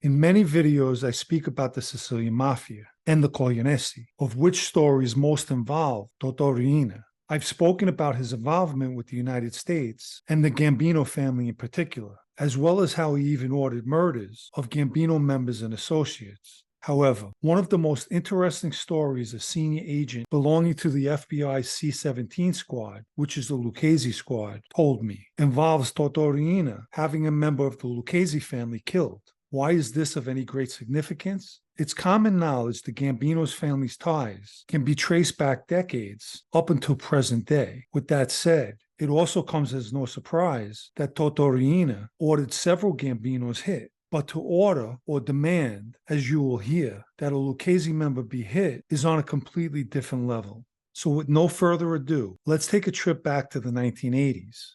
In many videos, I speak about the Sicilian Mafia and the Corleonesi, of which stories most involve Toto Riina. I've spoken about his involvement with the United States and the Gambino family in particular, as well as how he even ordered murders of Gambino members and associates. However, one of the most interesting stories a senior agent belonging to the FBI's C-17 squad, which is the Lucchese squad, told me, involves Toto Riina having a member of the Lucchese family killed. Why is this of any great significance? It's common knowledge the Gambino's family's ties can be traced back decades up until present day. With that said, it also comes as no surprise that Toto Riina ordered several Gambinos hit. But to order or demand, as you will hear, that a Lucchese member be hit is on a completely different level. So with no further ado, let's take a trip back to the 1980s.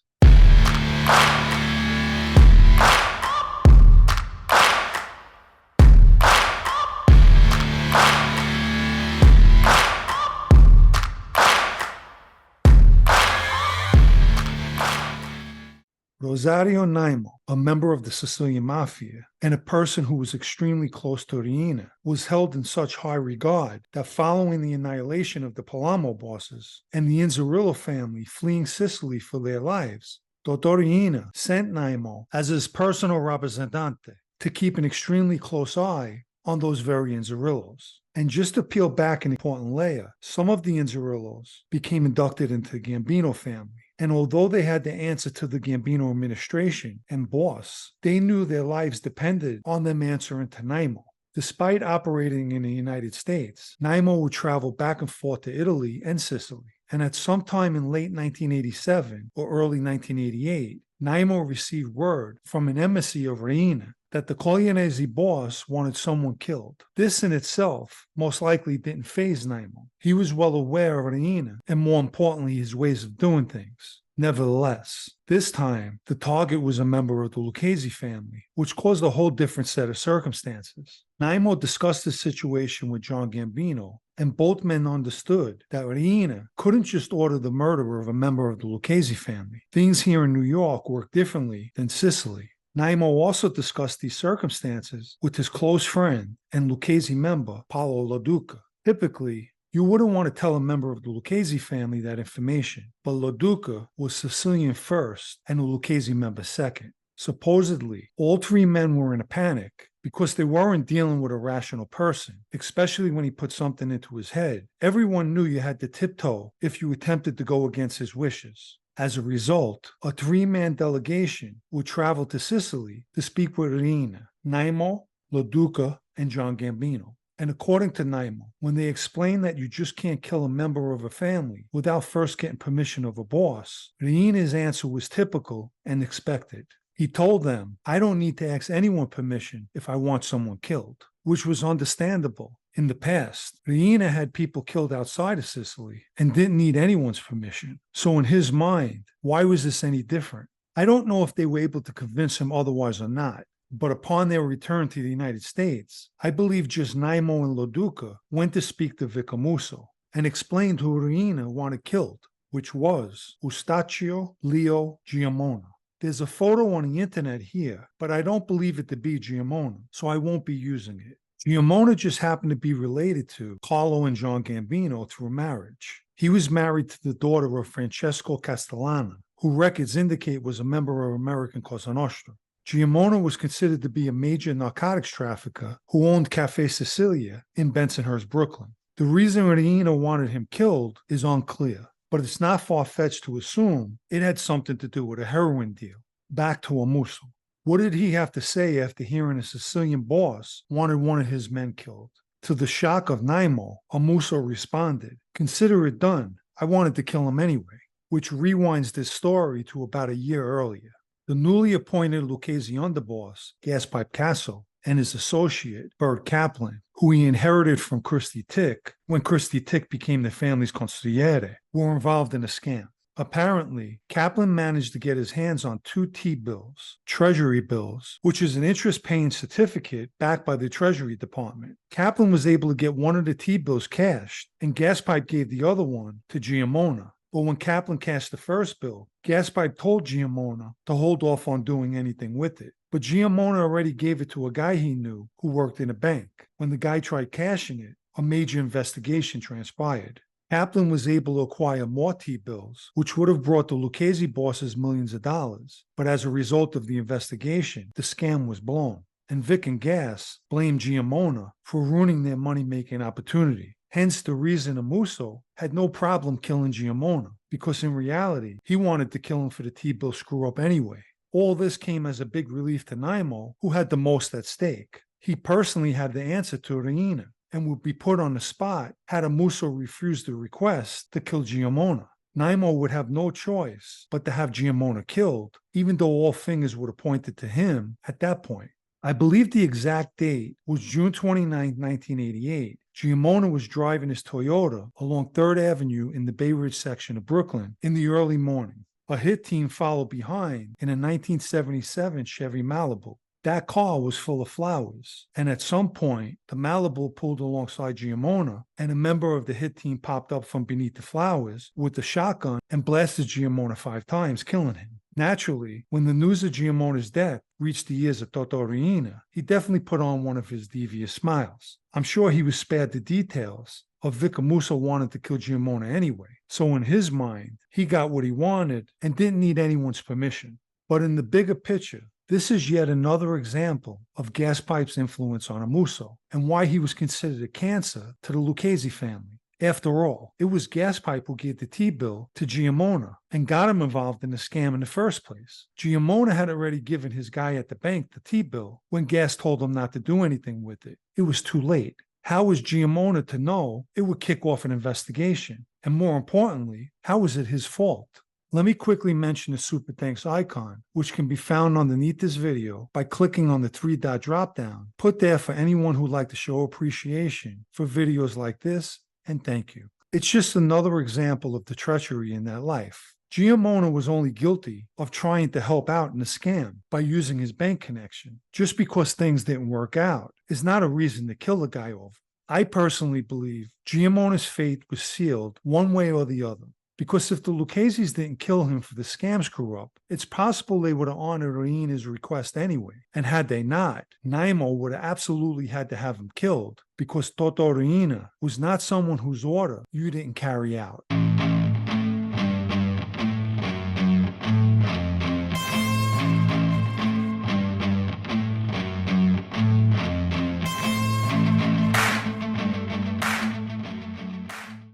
Rosario Naimo, a member of the Sicilian Mafia and a person who was extremely close to Riina, was held in such high regard that following the annihilation of the Palermo bosses and the Inzerillo family fleeing Sicily for their lives, Dottor Riina sent Naimo as his personal rappresentante to keep an extremely close eye on those very Inzerillos. And just to peel back an important layer, some of the Inzerillos became inducted into the Gambino family. And although they had to answer to the Gambino administration and boss, they knew their lives depended on them answering to Naimo. Despite operating in the United States, Naimo would travel back and forth to Italy and Sicily. And at some time in late 1987 or early 1988, Naimo received word from an embassy of Riina that the Corleonesi boss wanted someone killed. This in itself most likely didn't faze Naimo. He was well aware of Riina and more importantly his ways of doing things. Nevertheless, this time the target was a member of the Lucchese family, which caused a whole different set of circumstances. Naimo discussed the situation with John Gambino, and both men understood that Riina couldn't just order the murder of a member of the Lucchese family. Things here in New York work differently than Sicily. Naimo also discussed these circumstances with his close friend and Lucchese member, Paolo Loduca. Typically, you wouldn't want to tell a member of the Lucchese family that information, but Loduca was Sicilian first and a Lucchese member second. Supposedly, all three men were in a panic because they weren't dealing with a rational person, especially when he put something into his head. Everyone knew you had to tiptoe if you attempted to go against his wishes. As a result, a three-man delegation would travel to Sicily to speak with Riina, Naimo, Loduca, and John Gambino. And according to Naimo, when they explained that you just can't kill a member of a family without first getting permission of a boss, Riina's answer was typical and expected. He told them, "I don't need to ask anyone permission if I want someone killed," which was understandable. In the past, Riina had people killed outside of Sicily and didn't need anyone's permission. So in his mind, why was this any different? I don't know if they were able to convince him otherwise or not, but upon their return to the United States, I believe just Naimo and Loduca went to speak to Vic Amuso and explained who Riina wanted killed, which was Eustachio Leo Giammona. There's a photo on the internet here, but I don't believe it to be Giammona, so I won't be using it. Giammona just happened to be related to Carlo and John Gambino through marriage. He was married to the daughter of Francesco Castellana, who records indicate was a member of American Cosa Nostra. Giammona was considered to be a major narcotics trafficker who owned Cafe Sicilia in Bensonhurst, Brooklyn. The reason Riina wanted him killed is unclear, but it's not far-fetched to assume it had something to do with a heroin deal. Back to Amuso. What did he have to say after hearing a Sicilian boss wanted one of his men killed? To the shock of Naimo, Amuso responded, "Consider it done. I wanted to kill him anyway," which rewinds this story to about a year earlier. The newly appointed Lucchese underboss, Gaspipe Casso, and his associate, Bert Kaplan, who he inherited from Christy Tick when Christy Tick became the family's consigliere, were involved in a scam. Apparently, Kaplan managed to get his hands on 2 T-bills, Treasury bills, which is an interest-paying certificate backed by the Treasury Department. Kaplan was able to get one of the T-bills cashed, and Gaspipe gave the other one to Giammona. But when Kaplan cashed the first bill, Gaspipe told Giammona to hold off on doing anything with it. but Giammona already gave it to a guy he knew who worked in a bank. When the guy tried cashing it, a major investigation transpired. Kaplan was able to acquire more T-bills, which would have brought the Lucchese bosses millions of dollars. But as a result of the investigation, the scam was blown. And Vic and Gas blamed Giammona for ruining their money-making opportunity. Hence the reason Amuso had no problem killing Giammona, because in reality, he wanted to kill him for the T-bill screw-up anyway. All this came as a big relief to Naimo, who had the most at stake. He personally had the answer to Riina, and would be put on the spot had Amuso refused the request to kill Giammona. Naimo would have no choice but to have Giammona killed, even though all fingers would have pointed to him at that point. I believe the exact date was June 29, 1988. Giammona was driving his Toyota along 3rd Avenue in the Bay Ridge section of Brooklyn in the early morning. A hit team followed behind in a 1977 Chevy Malibu. That car was full of flowers, and at some point, the Malibu pulled alongside Giammona, and a member of the hit team popped up from beneath the flowers with a shotgun and blasted Giammona 5 times, killing him. Naturally, when the news of Giammona's death reached the ears of Toto Riina, he definitely put on one of his devious smiles. I'm sure he was spared the details of Vic Amuso wanted to kill Giammona anyway, so in his mind, he got what he wanted and didn't need anyone's permission. But in the bigger picture, this is yet another example of Gaspipe's influence on Amuso and why he was considered a cancer to the Lucchese family. After all, it was Gaspipe who gave the T-bill to Giammona and got him involved in the scam in the first place. Giammona had already given his guy at the bank the T-bill when Gas told him not to do anything with it. It was too late. How was Giammona to know it would kick off an investigation? And more importantly, how was it his fault? Let me quickly mention the Super Thanks icon, which can be found underneath this video by clicking on the 3-dot drop-down, put there for anyone who'd like to show appreciation for videos like this, and thank you. It's just another example of the treachery in that life. Giammona was only guilty of trying to help out in the scam by using his bank connection. Just because things didn't work out is not a reason to kill the guy over. I personally believe Giammona's fate was sealed one way or the other. Because if the Luccheses didn't kill him for the scam screw-up, it's possible they would have honored Riina's request anyway. And had they not, Naimo would have absolutely had to have him killed, because Toto Riina was not someone whose order you didn't carry out.